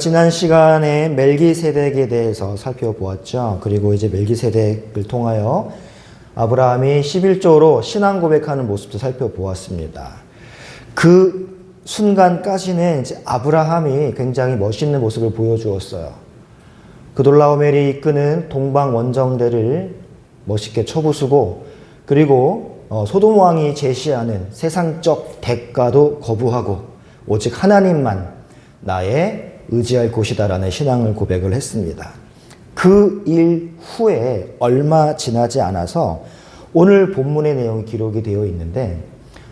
지난 시간에 멜기세덱에 대해서 살펴보았죠. 그리고 이제 멜기세덱을 통하여 아브라함이 11조로 신앙 고백하는 모습도 살펴보았습니다. 그 순간까지는 이제 아브라함이 굉장히 멋있는 모습을 보여주었어요. 그돌라오멜이 이끄는 동방 원정대를 멋있게 쳐부수고, 그리고 소돔 왕이 제시하는 세상적 대가도 거부하고 오직 하나님만 나의 의지할 곳이다라는 신앙을 고백을 했습니다. 그 일 후에 얼마 지나지 않아서 오늘 본문의 내용이 기록이 되어 있는데,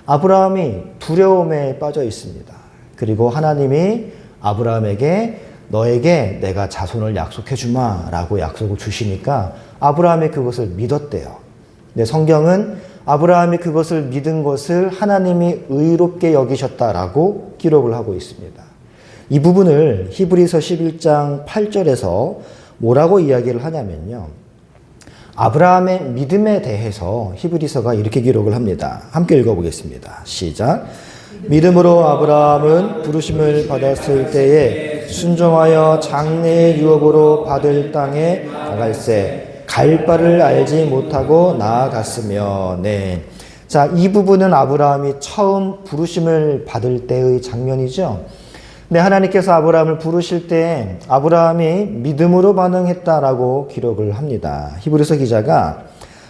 아브라함이 두려움에 빠져 있습니다. 그리고 하나님이 아브라함에게 너에게 내가 자손을 약속해 주마 라고 약속을 주시니까 아브라함이 그것을 믿었대요. 근데 성경은 아브라함이 그것을 믿은 것을 하나님이 의롭게 여기셨다라고 기록을 하고 있습니다. 이 부분을 히브리서 11장 8절에서 뭐라고 이야기를 하냐면요, 아브라함의 믿음에 대해서 히브리서가 이렇게 기록을 합니다. 함께 읽어보겠습니다. 시작. 믿음으로 아브라함은 부르심을 받았을 때에 순종하여 장래의 유업으로 받을 땅에 나갈새 갈 바를 알지 못하고 나아갔으며. 네. 자, 이 부분은 아브라함이 처음 부르심을 받을 때의 장면이죠. 네, 하나님께서 아브라함을 부르실 때 아브라함이 믿음으로 반응했다라고 기록을 합니다. 히브리서 기자가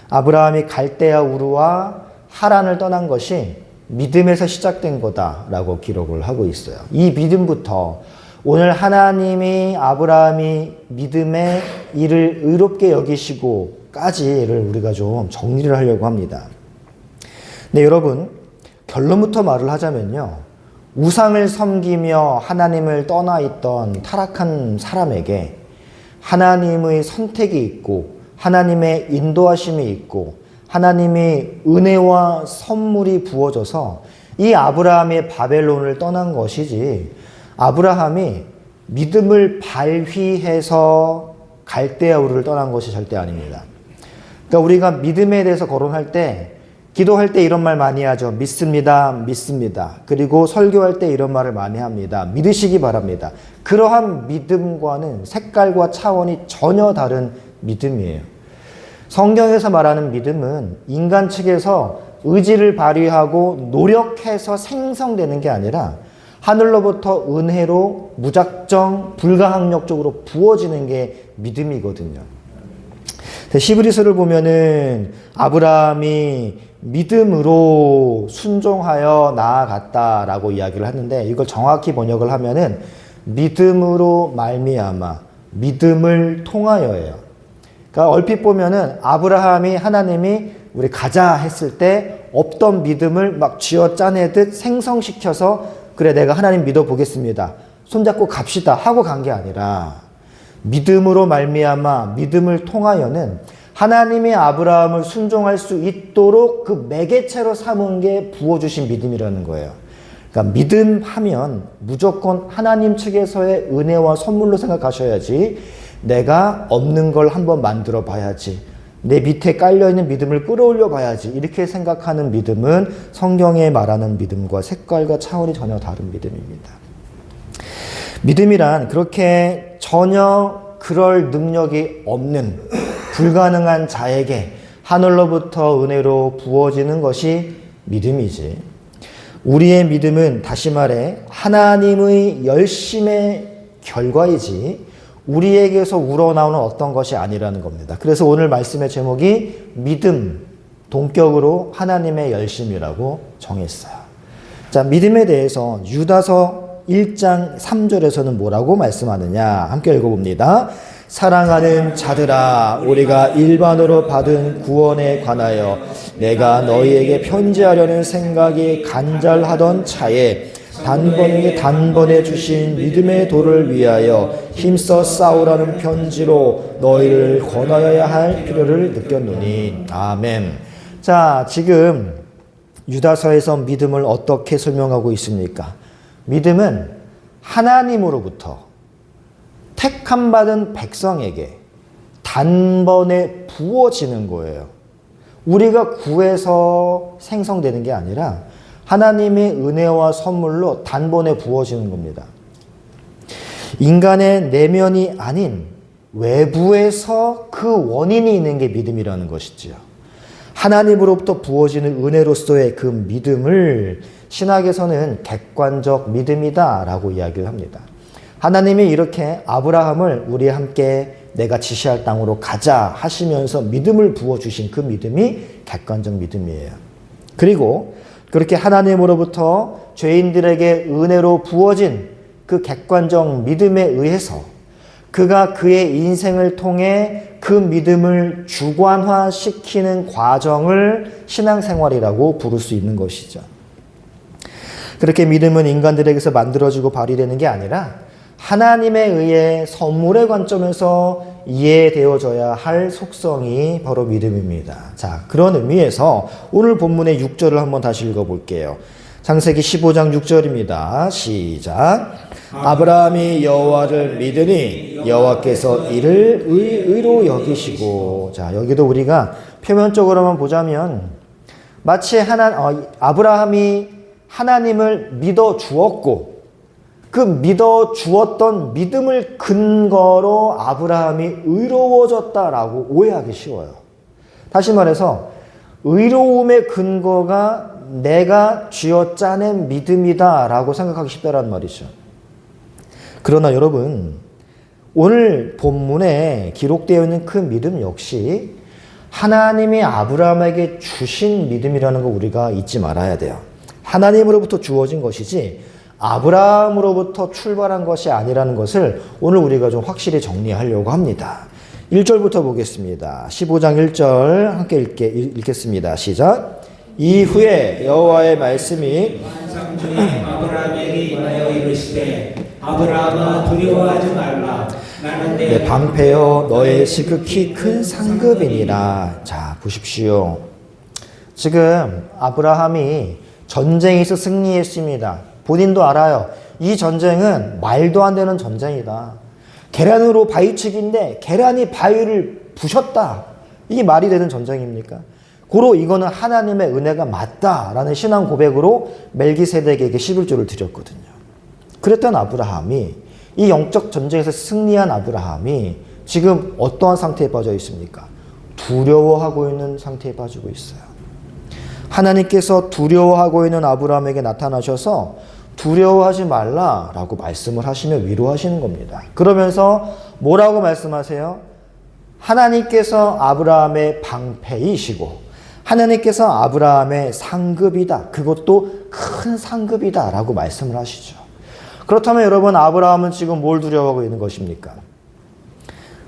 아브라함이 갈대아 우르와 하란을 떠난 것이 믿음에서 시작된 거다라고 기록을 하고 있어요. 이 믿음부터 오늘 하나님이 아브라함이 믿음의 일을 의롭게 여기시고까지를 우리가 좀 정리를 하려고 합니다. 네, 여러분, 결론부터 말을 하자면요, 우상을 섬기며 하나님을 떠나 있던 타락한 사람에게 하나님의 선택이 있고 하나님의 인도하심이 있고 하나님이 은혜와 선물이 부어져서 이 아브라함이 바벨론을 떠난 것이지, 아브라함이 믿음을 발휘해서 갈대아 우르를 떠난 것이 절대 아닙니다. 그러니까 우리가 믿음에 대해서 거론할 때, 기도할 때 이런 말 많이 하죠. 믿습니다. 믿습니다. 그리고 설교할 때 이런 말을 많이 합니다. 믿으시기 바랍니다. 그러한 믿음과는 색깔과 차원이 전혀 다른 믿음이에요. 성경에서 말하는 믿음은 인간 측에서 의지를 발휘하고 노력해서 생성되는 게 아니라 하늘로부터 은혜로 무작정 불가항력적으로 부어지는 게 믿음이거든요. 히브리서를 보면은 아브라함이 믿음으로 순종하여 나아갔다라고 이야기를 하는데, 이걸 정확히 번역을 하면은 믿음으로 말미암아, 믿음을 통하여예요. 그러니까 얼핏 보면은 아브라함이 하나님이 우리 가자 했을 때 없던 믿음을 막 쥐어 짜내듯 생성시켜서 그래 내가 하나님 믿어보겠습니다, 손잡고 갑시다 하고 간 게 아니라, 믿음으로 말미암아 믿음을 통하여는 하나님이 아브라함을 순종할 수 있도록 그 매개체로 삼은 게 부어주신 믿음이라는 거예요. 그러니까 믿음하면 무조건 하나님 측에서의 은혜와 선물로 생각하셔야지, 내가 없는 걸 한번 만들어 봐야지, 내 밑에 깔려있는 믿음을 끌어올려 봐야지, 이렇게 생각하는 믿음은 성경에 말하는 믿음과 색깔과 차원이 전혀 다른 믿음입니다. 믿음이란 그렇게 전혀 그럴 능력이 없는 불가능한 자에게 하늘로부터 은혜로 부어지는 것이 믿음이지, 우리의 믿음은 다시 말해 하나님의 열심의 결과이지 우리에게서 우러나오는 어떤 것이 아니라는 겁니다. 그래서 오늘 말씀의 제목이 믿음, 동격으로 하나님의 열심이라고 정했어요. 자, 믿음에 대해서 유다서 1장 3절에서는 뭐라고 말씀하느냐, 함께 읽어봅니다. 사랑하는 자들아, 우리가 일반으로 받은 구원에 관하여 내가 너희에게 편지하려는 생각이 간절하던 차에 단번에 주신 믿음의 도를 위하여 힘써 싸우라는 편지로 너희를 권하여야 할 필요를 느꼈노니. 아멘. 자, 지금 유다서에서 믿음을 어떻게 설명하고 있습니까? 믿음은 하나님으로부터 택함 받은 백성에게 단번에 부어지는 거예요. 우리가 구해서 생성되는 게 아니라 하나님의 은혜와 선물로 단번에 부어지는 겁니다. 인간의 내면이 아닌 외부에서 그 원인이 있는 게 믿음이라는 것이지요. 하나님으로부터 부어지는 은혜로서의 그 믿음을 신학에서는 객관적 믿음이다 라고 이야기를 합니다. 하나님이 이렇게 아브라함을 우리 함께 내가 지시할 땅으로 가자 하시면서 믿음을 부어주신 그 믿음이 객관적 믿음이에요. 그리고 그렇게 하나님으로부터 죄인들에게 은혜로 부어진 그 객관적 믿음에 의해서 그가 그의 인생을 통해 그 믿음을 주관화시키는 과정을 신앙생활이라고 부를 수 있는 것이죠. 그렇게 믿음은 인간들에게서 만들어지고 발휘되는 게 아니라 하나님에 의해 선물의 관점에서 이해되어져야 할 속성이 바로 믿음입니다. 자, 그런 의미에서 오늘 본문의 6절을 한번 다시 읽어볼게요. 창세기 15장 6절입니다. 시작. 아브라함이 여호와를 믿으니 여호와께서 이를 의로 여기시고. 자, 여기도 우리가 표면적으로만 보자면 마치 아브라함이 하나님을 믿어 주었고 그 믿어 주었던 믿음을 근거로 아브라함이 의로워졌다라고 오해하기 쉬워요. 다시 말해서 의로움의 근거가 내가 쥐어짜낸 믿음이다라고 생각하기 쉽다란 말이죠. 그러나 여러분, 오늘 본문에 기록되어 있는 그 믿음 역시 하나님이 아브라함에게 주신 믿음이라는 거 우리가 잊지 말아야 돼요. 하나님으로부터 주어진 것이지 아브라함으로부터 출발한 것이 아니라는 것을 오늘 우리가 좀 확실히 정리하려고 합니다. 1절부터 보겠습니다. 15장 1절 함께 읽겠습니다. 시작. 이후에 여호와의 말씀이 아브라함에게 임하여 이르시되 아브라함아 두려워하지 말라. 나는 내 방패여 너의 지극히 큰 상급이니라. 자, 보십시오. 지금 아브라함이 전쟁에서 승리했습니다. 본인도 알아요. 이 전쟁은 말도 안 되는 전쟁이다. 계란으로 바위치기인데 계란이 바위를 부셨다. 이게 말이 되는 전쟁입니까? 고로 이거는 하나님의 은혜가 맞다라는 신앙 고백으로 멜기세덱에게 11조를 드렸거든요. 그랬던 아브라함이 이 영적 전쟁에서 승리한 아브라함이 지금 어떠한 상태에 빠져 있습니까? 두려워하고 있는 상태에 빠지고 있어요. 하나님께서 두려워하고 있는 아브라함에게 나타나셔서 두려워하지 말라라고 말씀을 하시며 위로하시는 겁니다. 그러면서 뭐라고 말씀하세요? 하나님께서 아브라함의 방패이시고 하나님께서 아브라함의 상급이다. 그것도 큰 상급이다 라고 말씀을 하시죠. 그렇다면 여러분, 아브라함은 지금 뭘 두려워하고 있는 것입니까?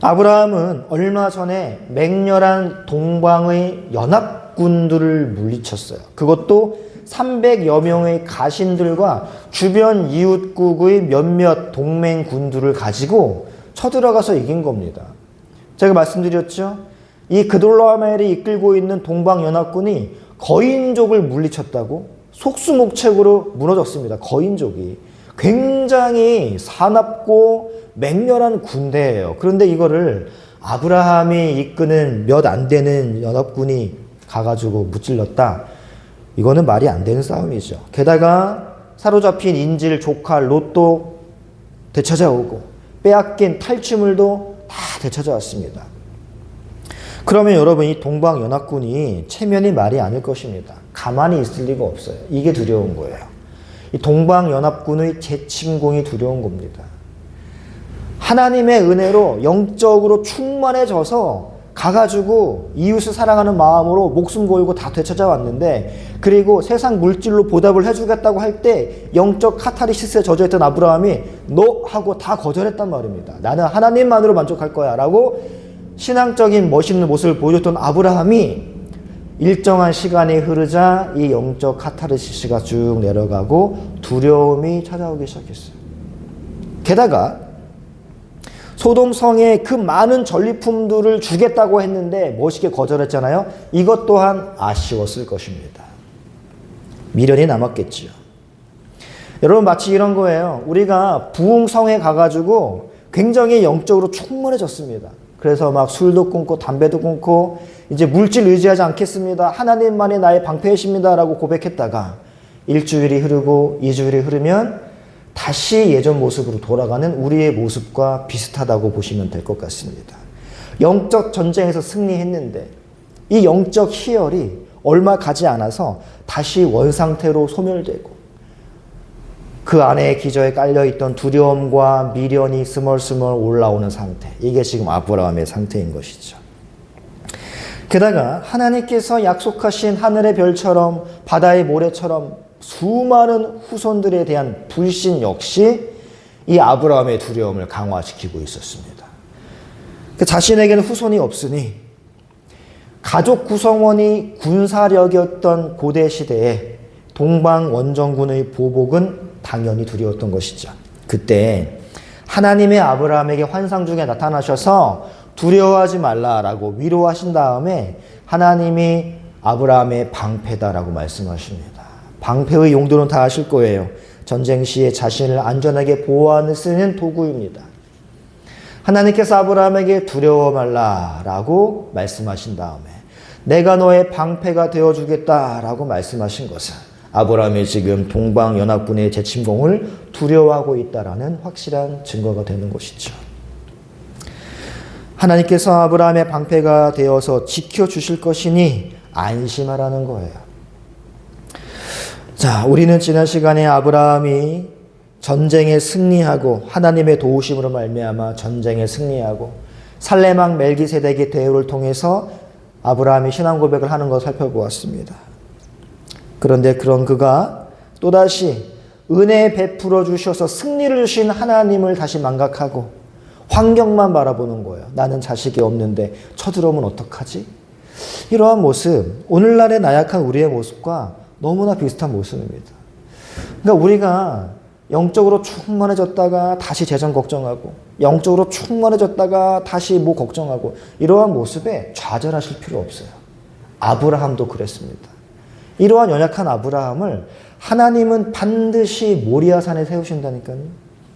아브라함은 얼마 전에 맹렬한 동방의 연합군들을 물리쳤어요. 그것도 300여 명의 가신들과 주변 이웃국의 몇몇 동맹군들을 가지고 쳐들어가서 이긴 겁니다. 제가 말씀드렸죠? 이 그돌라오메르이 이끌고 있는 동방연합군이 거인족을 물리쳤다고 속수무책으로 무너졌습니다. 거인족이. 굉장히 사납고 맹렬한 군대예요. 그런데 이거를 아브라함이 이끄는 몇 안 되는 연합군이 가가지고 무찔렀다. 이거는 말이 안 되는 싸움이죠. 게다가 사로잡힌 인질, 조카, 롯도 되찾아오고 빼앗긴 탈취물도 다 되찾아왔습니다. 그러면 여러분, 이 동방연합군이 체면이 말이 아닐 것입니다. 가만히 있을 리가 없어요. 이게 두려운 거예요. 이 동방연합군의 재침공이 두려운 겁니다. 하나님의 은혜로 영적으로 충만해져서 가가지고 이웃을 사랑하는 마음으로 목숨 걸고 다 되찾아왔는데, 그리고 세상 물질로 보답을 해주겠다고 할 때 영적 카타르시스에 젖어있던 아브라함이 너 하고 다 거절했단 말입니다. 나는 하나님만으로 만족할 거야 라고 신앙적인 멋있는 모습을 보여줬던 아브라함이 일정한 시간이 흐르자 이 영적 카타르시스가 쭉 내려가고 두려움이 찾아오기 시작했어요. 게다가 소돔성에 그 많은 전리품들을 주겠다고 했는데 멋있게 거절했잖아요. 이것 또한 아쉬웠을 것입니다. 미련이 남았겠지요. 여러분, 마치 이런 거예요. 우리가 부흥성에 가가지고 굉장히 영적으로 충만해졌습니다. 그래서 막 술도 끊고 담배도 끊고 이제 물질 의지하지 않겠습니다. 하나님만이 나의 방패이십니다 라고 고백했다가 일주일이 흐르고 2주일이 흐르면 다시 예전 모습으로 돌아가는 우리의 모습과 비슷하다고 보시면 될 것 같습니다. 영적 전쟁에서 승리했는데 이 영적 희열이 얼마 가지 않아서 다시 원상태로 소멸되고 그 안에 기저에 깔려있던 두려움과 미련이 스멀스멀 올라오는 상태. 이게 지금 아브라함의 상태인 것이죠. 게다가 하나님께서 약속하신 하늘의 별처럼 바다의 모래처럼 수많은 후손들에 대한 불신 역시 이 아브라함의 두려움을 강화시키고 있었습니다. 자신에게는 후손이 없으니 가족 구성원이 군사력이었던 고대 시대에 동방 원정군의 보복은 당연히 두려웠던 것이죠. 그때 하나님의 아브라함에게 환상 중에 나타나셔서 두려워하지 말라라고 위로하신 다음에 하나님이 아브라함의 방패다라고 말씀하십니다. 방패의 용도는 다 아실 거예요. 전쟁 시에 자신을 안전하게 보호하는 쓰는 도구입니다. 하나님께서 아브라함에게 두려워 말라라고 말씀하신 다음에 내가 너의 방패가 되어주겠다라고 말씀하신 것은 아브라함이 지금 동방연합군의 재침공을 두려워하고 있다라는 확실한 증거가 되는 것이죠. 하나님께서 아브라함의 방패가 되어서 지켜주실 것이니 안심하라는 거예요. 자, 우리는 지난 시간에 아브라함이 전쟁에 승리하고 하나님의 도우심으로 말미암아 전쟁에 승리하고 살레망 멜기세덱의 대우를 통해서 아브라함이 신앙 고백을 하는 것을 살펴보았습니다. 그런데 그런 그가 또다시 은혜 베풀어 주셔서 승리를 주신 하나님을 다시 망각하고 환경만 바라보는 거예요. 나는 자식이 없는데 쳐들어오면 어떡하지? 이러한 모습, 오늘날의 나약한 우리의 모습과 너무나 비슷한 모습입니다. 그러니까 우리가 영적으로 충만해졌다가 다시 재정 걱정하고 영적으로 충만해졌다가 다시 뭐 걱정하고 이러한 모습에 좌절하실 필요 없어요. 아브라함도 그랬습니다. 이러한 연약한 아브라함을 하나님은 반드시 모리아산에 세우신다니까요.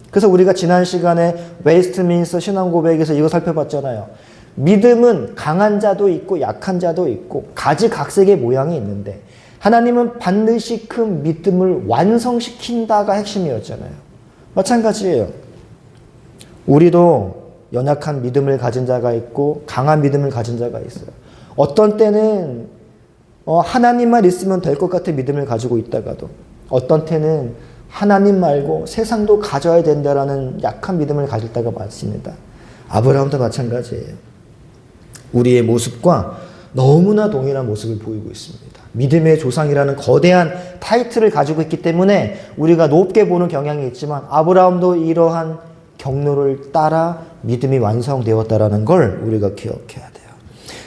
그래서 우리가 지난 시간에 웨스트민스터 신앙고백에서 이거 살펴봤잖아요. 믿음은 강한 자도 있고 약한 자도 있고 가지각색의 모양이 있는데 하나님은 반드시 그 믿음을 완성시킨다가 핵심이었잖아요. 마찬가지예요. 우리도 연약한 믿음을 가진 자가 있고 강한 믿음을 가진 자가 있어요. 어떤 때는 하나님만 있으면 될 것 같은 믿음을 가지고 있다가도 어떤 때는 하나님 말고 세상도 가져야 된다라는 약한 믿음을 가질 때가 많습니다. 아브라함도 마찬가지예요. 우리의 모습과 너무나 동일한 모습을 보이고 있습니다. 믿음의 조상이라는 거대한 타이틀을 가지고 있기 때문에 우리가 높게 보는 경향이 있지만 아브라함도 이러한 경로를 따라 믿음이 완성되었다라는 걸 우리가 기억해야 돼요.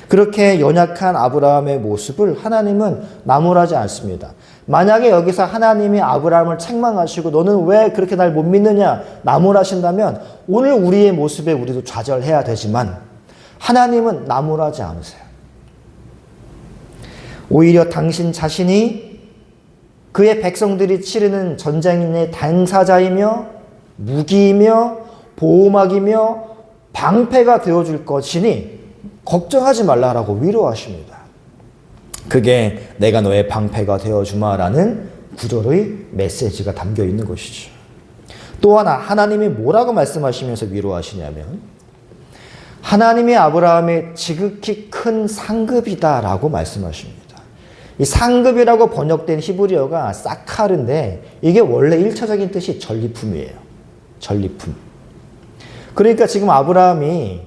그렇게 연약한 아브라함의 모습을 하나님은 나무라지 않습니다. 만약에 여기서 하나님이 아브라함을 책망하시고 너는 왜 그렇게 날 못 믿느냐 나무라신다면 오늘 우리의 모습에 우리도 좌절해야 되지만 하나님은 나무라지 않으세요. 오히려 당신 자신이 그의 백성들이 치르는 전쟁의 당사자이며 무기이며 보호막이며 방패가 되어줄 것이니 걱정하지 말라라고 위로하십니다. 그게 내가 너의 방패가 되어주마라는 구절의 메시지가 담겨 있는 것이죠. 또 하나 하나님이 뭐라고 말씀하시면서 위로하시냐면 하나님이 아브라함의 지극히 큰 상급이다라고 말씀하십니다. 이 상급이라고 번역된 히브리어가 사카르인데 이게 원래 1차적인 뜻이 전리품이에요. 전리품. 그러니까 지금 아브라함이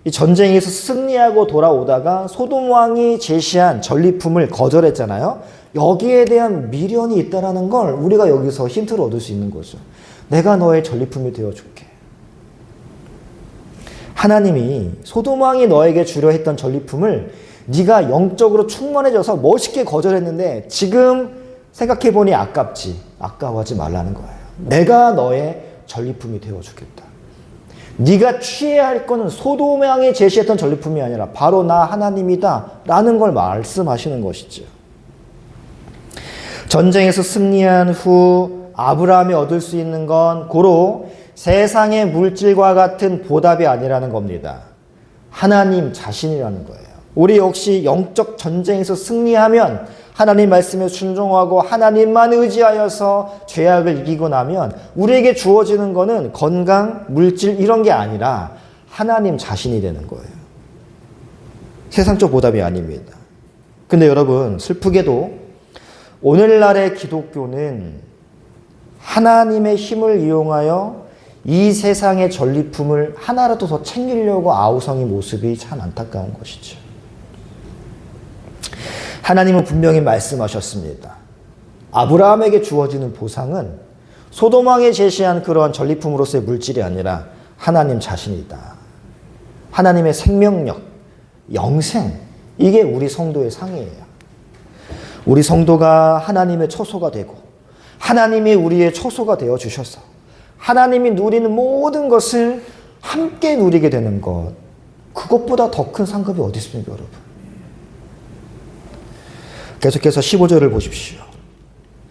이 전쟁에서 승리하고 돌아오다가 소돔 왕이 제시한 전리품을 거절했잖아요. 여기에 대한 미련이 있다는 걸 우리가 여기서 힌트를 얻을 수 있는 거죠. 내가 너의 전리품이 되어줄게. 하나님이 소돔 왕이 너에게 주려 했던 전리품을 네가 영적으로 충만해져서 멋있게 거절했는데 지금 생각해보니 아깝지. 아까워하지 말라는 거예요. 내가 너의 전리품이 되어주겠다. 네가 취해야 할 거는 소돔 왕이 제시했던 전리품이 아니라 바로 나 하나님이다 라는 걸 말씀하시는 것이죠. 전쟁에서 승리한 후 아브라함이 얻을 수 있는 건 고로 세상의 물질과 같은 보답이 아니라는 겁니다. 하나님 자신이라는 거예요. 우리 역시 영적 전쟁에서 승리하면 하나님 말씀에 순종하고 하나님만 의지하여서 죄악을 이기고 나면 우리에게 주어지는 거는 건강, 물질 이런 게 아니라 하나님 자신이 되는 거예요. 세상적 보답이 아닙니다. 근데 여러분, 슬프게도 오늘날의 기독교는 하나님의 힘을 이용하여 이 세상의 전리품을 하나라도 더 챙기려고 아우성인 모습이 참 안타까운 것이죠. 하나님은 분명히 말씀하셨습니다. 아브라함에게 주어지는 보상은 소돔왕에 제시한 그러한 전리품으로서의 물질이 아니라 하나님 자신이다. 하나님의 생명력, 영생, 이게 우리 성도의 상이에요. 우리 성도가 하나님의 처소가 되고 하나님이 우리의 처소가 되어 주셔서 하나님이 누리는 모든 것을 함께 누리게 되는 것, 그것보다 더 큰 상급이 어디 있습니까, 여러분? 계속해서 15절을 보십시오.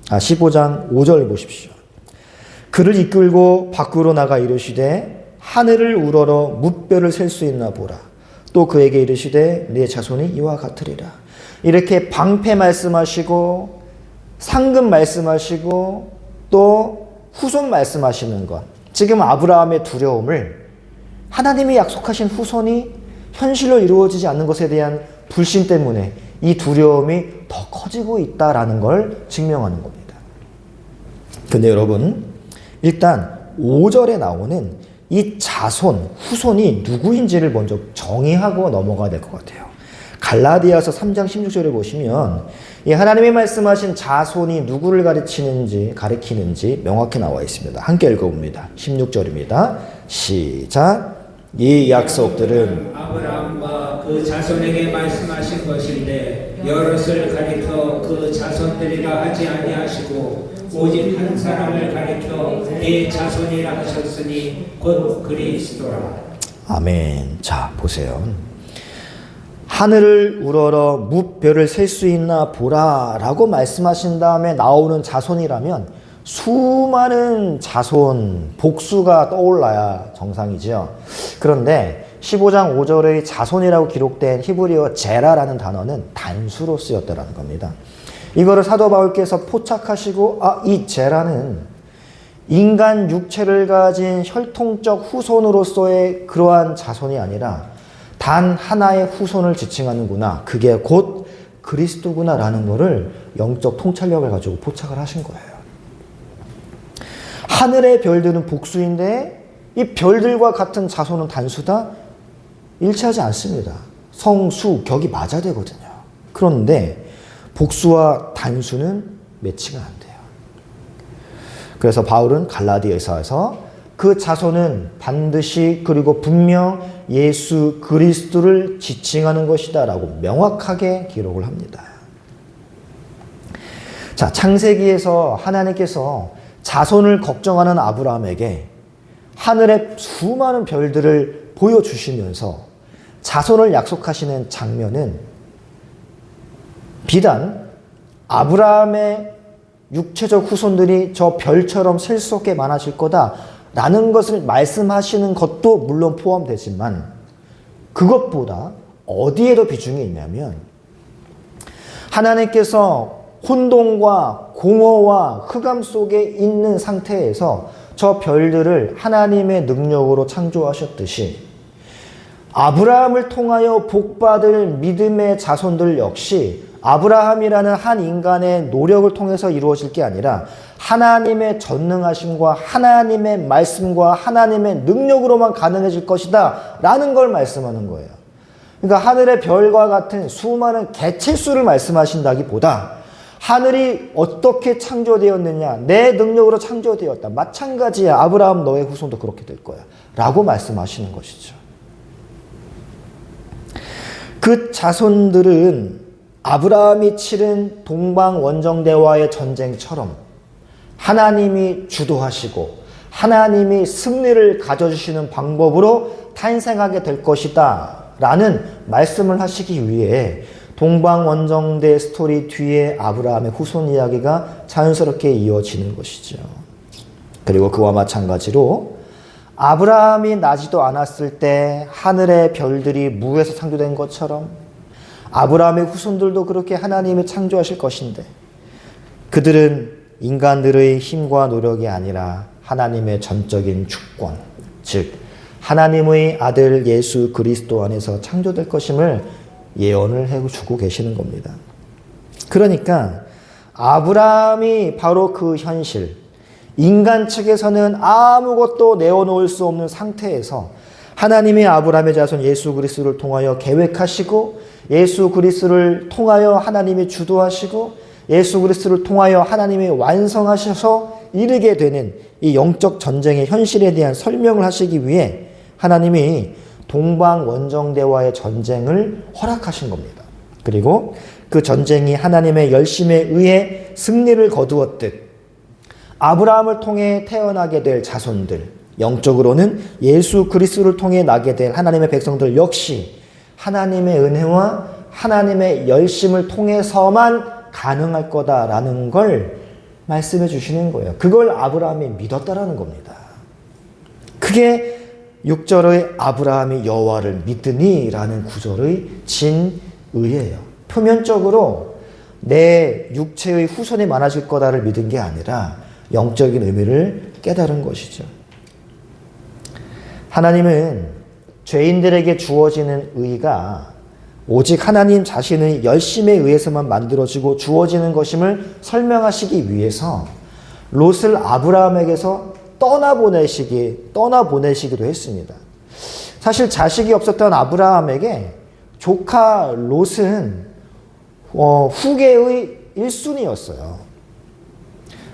15장 5절 보십시오. 그를 이끌고 밖으로 나가 이르시되 하늘을 우러러 무뼈를 셀 수 있나 보라. 또 그에게 이르시되 네 자손이 이와 같으리라. 이렇게 방패 말씀하시고 상급 말씀하시고 또 후손 말씀하시는 것. 지금 아브라함의 두려움을 하나님이 약속하신 후손이 현실로 이루어지지 않는 것에 대한 불신 때문에 이 두려움이 더 커지고 있다라는 걸 증명하는 겁니다. 근데 여러분, 일단 5절에 나오는 이 자손, 후손이 누구인지를 먼저 정의하고 넘어가야 될 것 같아요. 갈라디아서 3장 16절에 보시면 이 하나님이 말씀하신 자손이 누구를 가리키는지 명확히 나와 있습니다. 함께 읽어봅니다. 16절입니다. 시작. 이 약속들은 아브라함과 그 자손에게 말씀하신 것인데 여럿을 가리켜 그 자손들이라 하지 아니하시고 오직 한 사람을 가리켜 네 자손이라 하셨으니 곧 그리스도라. 아멘. 자, 보세요. 하늘을 우러러 무별을 셀 수 있나 보라 라고 말씀하신 다음에 나오는 자손이라면 수많은 자손, 복수가 떠올라야 정상이죠. 그런데 15장 5절의 자손이라고 기록된 히브리어 제라라는 단어는 단수로 쓰였다는 겁니다. 이거를 사도 바울께서 포착하시고 이 제라는 인간 육체를 가진 혈통적 후손으로서의 그러한 자손이 아니라 단 하나의 후손을 지칭하는구나. 그게 곧 그리스도구나라는 것을 영적 통찰력을 가지고 포착을 하신 거예요. 하늘의 별들은 복수인데 이 별들과 같은 자손은 단수다? 일치하지 않습니다. 성수, 격이 맞아야 되거든요. 그런데 복수와 단수는 매치가 안 돼요. 그래서 바울은 갈라디아서에서 그 자손은 반드시 그리고 분명 예수 그리스도를 지칭하는 것이다 라고 명확하게 기록을 합니다. 자, 창세기에서 하나님께서 자손을 걱정하는 아브라함에게 하늘의 수많은 별들을 보여주시면서 자손을 약속하시는 장면은 비단 아브라함의 육체적 후손들이 저 별처럼 셀 수 없게 많아질 거다라는 것을 말씀하시는 것도 물론 포함되지만 그것보다 어디에 더 비중이 있냐면 하나님께서 혼돈과 공허와 흑암 속에 있는 상태에서 저 별들을 하나님의 능력으로 창조하셨듯이 아브라함을 통하여 복받을 믿음의 자손들 역시 아브라함이라는 한 인간의 노력을 통해서 이루어질 게 아니라 하나님의 전능하심과 하나님의 말씀과 하나님의 능력으로만 가능해질 것이다 라는 걸 말씀하는 거예요. 그러니까 하늘의 별과 같은 수많은 개체수를 말씀하신다기보다 하늘이 어떻게 창조되었느냐, 내 능력으로 창조되었다. 마찬가지야. 아브라함 너의 후손도 그렇게 될 거야 라고 말씀하시는 것이죠. 그 자손들은 아브라함이 치른 동방원정대와의 전쟁처럼 하나님이 주도하시고 하나님이 승리를 가져주시는 방법으로 탄생하게 될 것이다 라는 말씀을 하시기 위해 동방원정대 스토리 뒤에 아브라함의 후손 이야기가 자연스럽게 이어지는 것이죠. 그리고 그와 마찬가지로 아브라함이 나지도 않았을 때 하늘의 별들이 무에서 창조된 것처럼 아브라함의 후손들도 그렇게 하나님이 창조하실 것인데 그들은 인간들의 힘과 노력이 아니라 하나님의 전적인 주권, 즉 하나님의 아들 예수 그리스도 안에서 창조될 것임을 예언을 해주고 계시는 겁니다. 그러니까 아브라함이 바로 그 현실, 인간 측에서는 아무것도 내어놓을 수 없는 상태에서 하나님이 아브라함의 자손 예수 그리스도를 통하여 계획하시고 예수 그리스도를 통하여 하나님이 주도하시고 예수 그리스도를 통하여 하나님이 완성하셔서 이르게 되는 이 영적 전쟁의 현실에 대한 설명을 하시기 위해 하나님이 동방원정대와의 전쟁을 허락하신 겁니다. 그리고 그 전쟁이 하나님의 열심에 의해 승리를 거두었듯 아브라함을 통해 태어나게 될 자손들, 영적으로는 예수 그리스도를 통해 나게 될 하나님의 백성들 역시 하나님의 은혜와 하나님의 열심을 통해서만 가능할 거다라는 걸 말씀해 주시는 거예요. 그걸 아브라함이 믿었다라는 겁니다. 그게 6절의 아브라함이 여호와를 믿으니 라는 구절의 진의예요. 표면적으로 내 육체의 후손이 많아질 거다를 믿은 게 아니라 영적인 의미를 깨달은 것이죠. 하나님은 죄인들에게 주어지는 의가 오직 하나님 자신의 열심에 의해서만 만들어지고 주어지는 것임을 설명하시기 위해서 롯을 아브라함에게서 떠나보내시기도 했습니다. 사실 자식이 없었던 아브라함에게 조카 롯은 후계의 1순위였어요.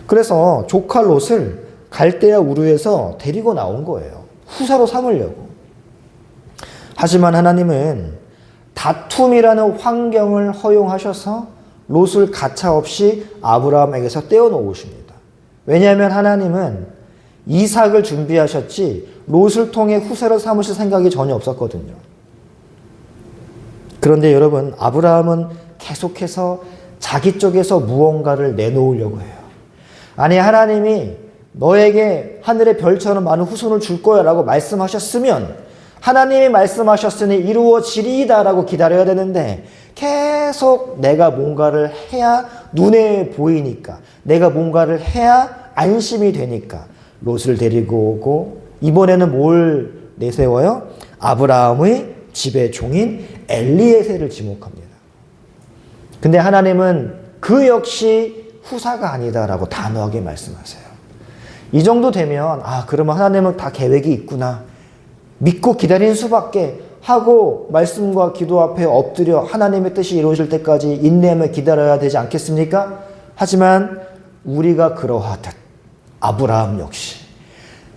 그래서 조카 롯을 갈대아 우르에서 데리고 나온 거예요. 후사로 삼으려고. 하지만 하나님은 다툼이라는 환경을 허용하셔서 롯을 가차없이 아브라함에게서 떼어놓으십니다. 왜냐하면 하나님은 이삭을 준비하셨지 롯을 통해 후사를 삼으실 생각이 전혀 없었거든요. 그런데 여러분, 아브라함은 계속해서 자기 쪽에서 무언가를 내놓으려고 해요. 아니, 하나님이 너에게 하늘의 별처럼 많은 후손을 줄 거야 라고 말씀하셨으면 하나님이 말씀하셨으니 이루어지리이다 라고 기다려야 되는데 계속 내가 뭔가를 해야 눈에 보이니까 내가 뭔가를 해야 안심이 되니까 롯을 데리고 오고 이번에는 뭘 내세워요? 아브라함의 집의 종인 엘리에셀을 지목합니다. 근데 하나님은 그 역시 후사가 아니다라고 단호하게 말씀하세요. 이 정도 되면 그러면 하나님은 다 계획이 있구나. 믿고 기다린 수밖에 하고 말씀과 기도 앞에 엎드려 하나님의 뜻이 이루어질 때까지 인내하며 기다려야 되지 않겠습니까? 하지만 우리가 그러하듯 아브라함 역시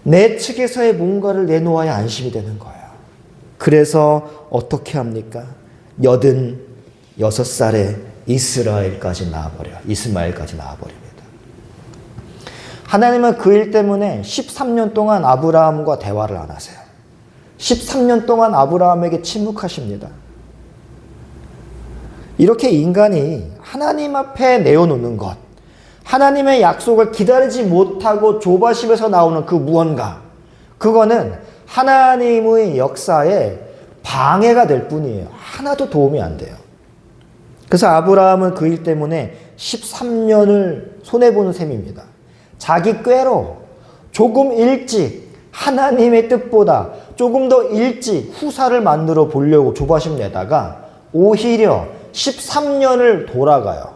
내 측에서의 뭔가를 내놓아야 안심이 되는 거예요. 그래서 어떻게 합니까? 86살에 이스마엘까지 나아버립니다. 하나님은 그 일 때문에 13년 동안 아브라함과 대화를 안 하세요. 13년 동안 아브라함에게 침묵하십니다. 이렇게 인간이 하나님 앞에 내어놓는 것, 하나님의 약속을 기다리지 못하고 조바심에서 나오는 그 무언가, 그거는 하나님의 역사에 방해가 될 뿐이에요. 하나도 도움이 안 돼요. 그래서 아브라함은 그 일 때문에 13년을 손해보는 셈입니다. 자기 꾀로 조금 일찍 하나님의 뜻보다 조금 더 일찍 후사를 만들어 보려고 조바심 내다가 오히려 13년을 돌아가요.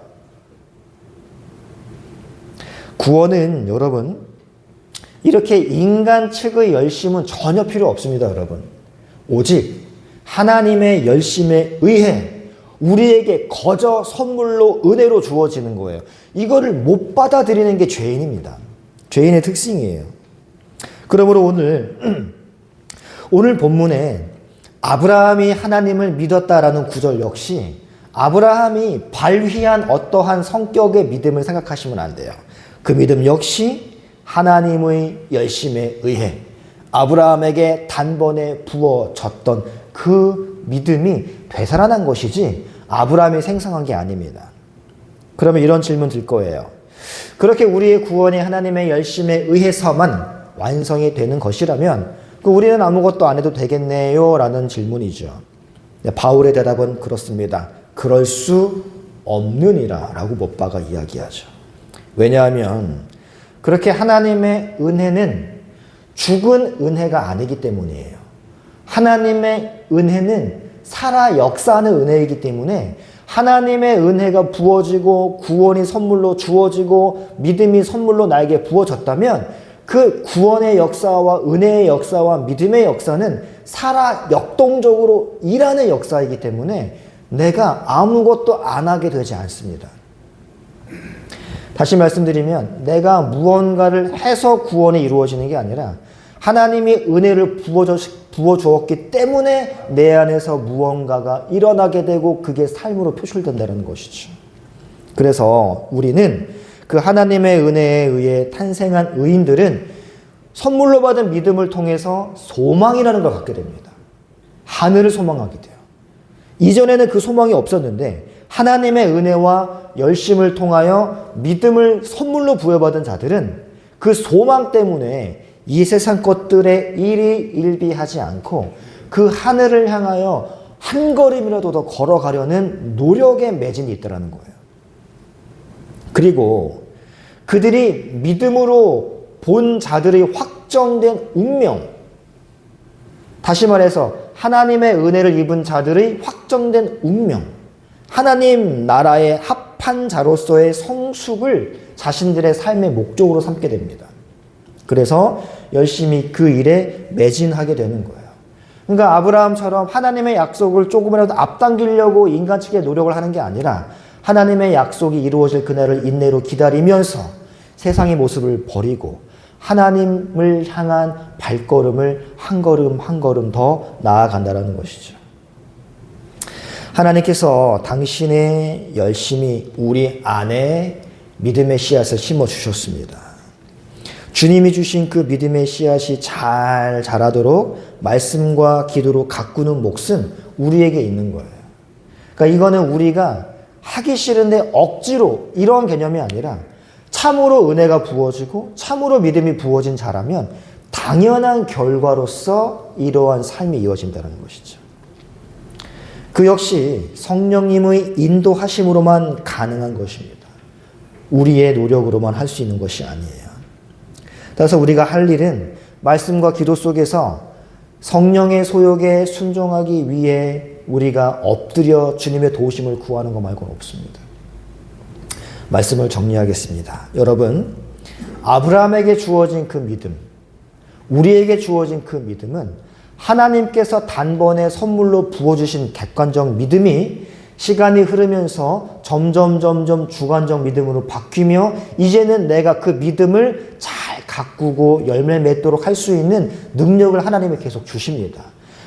구원은 여러분 이렇게 인간 측의 열심은 전혀 필요 없습니다. 여러분 오직 하나님의 열심에 의해 우리에게 거저 선물로 은혜로 주어지는 거예요. 이거를 못 받아들이는 게 죄인입니다. 죄인의 특징이에요. 그러므로 오늘 본문에 아브라함이 하나님을 믿었다라는 구절 역시 아브라함이 발휘한 어떠한 성격의 믿음을 생각하시면 안 돼요. 그 믿음 역시 하나님의 열심에 의해 아브라함에게 단번에 부어졌던 그 믿음이 되살아난 것이지 아브라함이 생성한 게 아닙니다. 그러면 이런 질문 들 거예요. 그렇게 우리의 구원이 하나님의 열심에 의해서만 완성이 되는 것이라면 우리는 아무것도 안 해도 되겠네요? 라는 질문이죠. 바울의 대답은 그렇습니다. 그럴 수 없느니라 라고 못바가 이야기하죠. 왜냐하면 그렇게 하나님의 은혜는 죽은 은혜가 아니기 때문이에요. 하나님의 은혜는 살아 역사하는 은혜이기 때문에 하나님의 은혜가 부어지고 구원이 선물로 주어지고 믿음이 선물로 나에게 부어졌다면 그 구원의 역사와 은혜의 역사와 믿음의 역사는 살아 역동적으로 일하는 역사이기 때문에 내가 아무것도 안 하게 되지 않습니다. 다시 말씀드리면 내가 무언가를 해서 구원이 이루어지는 게 아니라 하나님이 은혜를 부어주었기 때문에 내 안에서 무언가가 일어나게 되고 그게 삶으로 표출된다는 것이죠. 그래서 우리는 그 하나님의 은혜에 의해 탄생한 의인들은 선물로 받은 믿음을 통해서 소망이라는 걸 갖게 됩니다. 하늘을 소망하게 돼요. 이전에는 그 소망이 없었는데 하나님의 은혜와 열심을 통하여 믿음을 선물로 부여받은 자들은 그 소망 때문에 이 세상 것들에 일희일비하지 않고 그 하늘을 향하여 한 걸음이라도 더 걸어가려는 노력의 매진이 있다는 거예요. 그리고 그들이 믿음으로 본 자들의 확정된 운명, 다시 말해서 하나님의 은혜를 입은 자들의 확정된 운명, 하나님 나라에 합한 자로서의 성숙을 자신들의 삶의 목적으로 삼게 됩니다. 그래서 열심히 그 일에 매진하게 되는 거예요. 그러니까 아브라함처럼 하나님의 약속을 조금이라도 앞당기려고 인간 측의 노력을 하는 게 아니라 하나님의 약속이 이루어질 그날을 인내로 기다리면서 세상의 모습을 버리고 하나님을 향한 발걸음을 한 걸음 한 걸음 더 나아간다는 것이죠. 하나님께서 당신의 열심히 우리 안에 믿음의 씨앗을 심어주셨습니다. 주님이 주신 그 믿음의 씨앗이 잘 자라도록 말씀과 기도로 가꾸는 몫은 우리에게 있는 거예요. 그러니까 이거는 우리가 하기 싫은데 억지로 이런 개념이 아니라 참으로 은혜가 부어지고 참으로 믿음이 부어진 자라면 당연한 결과로서 이러한 삶이 이어진다는 것이죠. 그 역시 성령님의 인도하심으로만 가능한 것입니다. 우리의 노력으로만 할 수 있는 것이 아니에요. 따라서 우리가 할 일은 말씀과 기도 속에서 성령의 소욕에 순종하기 위해 우리가 엎드려 주님의 도우심을 구하는 것 말고는 없습니다. 말씀을 정리하겠습니다. 여러분, 아브라함에게 주어진 그 믿음, 우리에게 주어진 그 믿음은 하나님께서 단번에 선물로 부어주신 객관적 믿음이 시간이 흐르면서 점점 주관적 믿음으로 바뀌며 이제는 내가 그 믿음을 잘 가꾸고 열매 맺도록 할 수 있는 능력을 하나님이 계속 주십니다.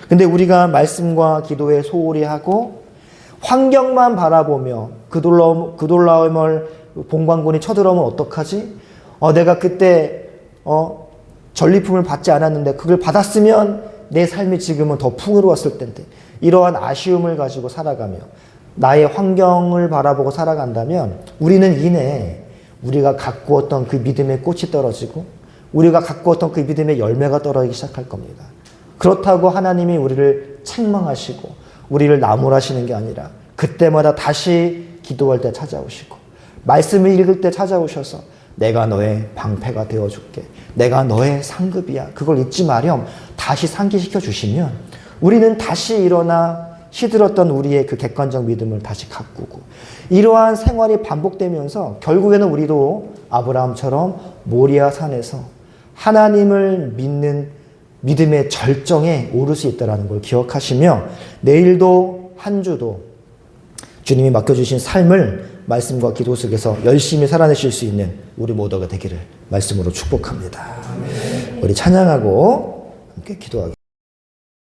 근데 우리가 말씀과 기도에 소홀히 하고 환경만 바라보며 그 놀라움을 본관군이 쳐들어오면 어떡하지? 내가 그때 전리품을 받지 않았는데 그걸 받았으면 내 삶이 지금은 더 풍요로웠을 텐데, 이러한 아쉬움을 가지고 살아가며 나의 환경을 바라보고 살아간다면 우리는 이내 우리가 가꾸었던 그 믿음의 꽃이 떨어지고 우리가 가꾸었던 그 믿음의 열매가 떨어지기 시작할 겁니다. 그렇다고 하나님이 우리를 책망하시고 우리를 나무라시는 게 아니라 그때마다 다시 기도할 때 찾아오시고 말씀을 읽을 때 찾아오셔서 내가 너의 방패가 되어줄게, 내가 너의 상급이야, 그걸 잊지 마렴 다시 상기시켜 주시면 우리는 다시 일어나 시들었던 우리의 그 객관적 믿음을 다시 가꾸고 이러한 생활이 반복되면서 결국에는 우리도 아브라함처럼 모리아 산에서 하나님을 믿는 믿음의 절정에 오를 수 있다는 걸 기억하시며 내일도 한 주도 주님이 맡겨주신 삶을 말씀과 기도 속에서 열심히 살아내실 수 있는 우리 모두가 되기를 말씀으로 축복합니다. 우리 찬양하고 함께 기도하겠습니다.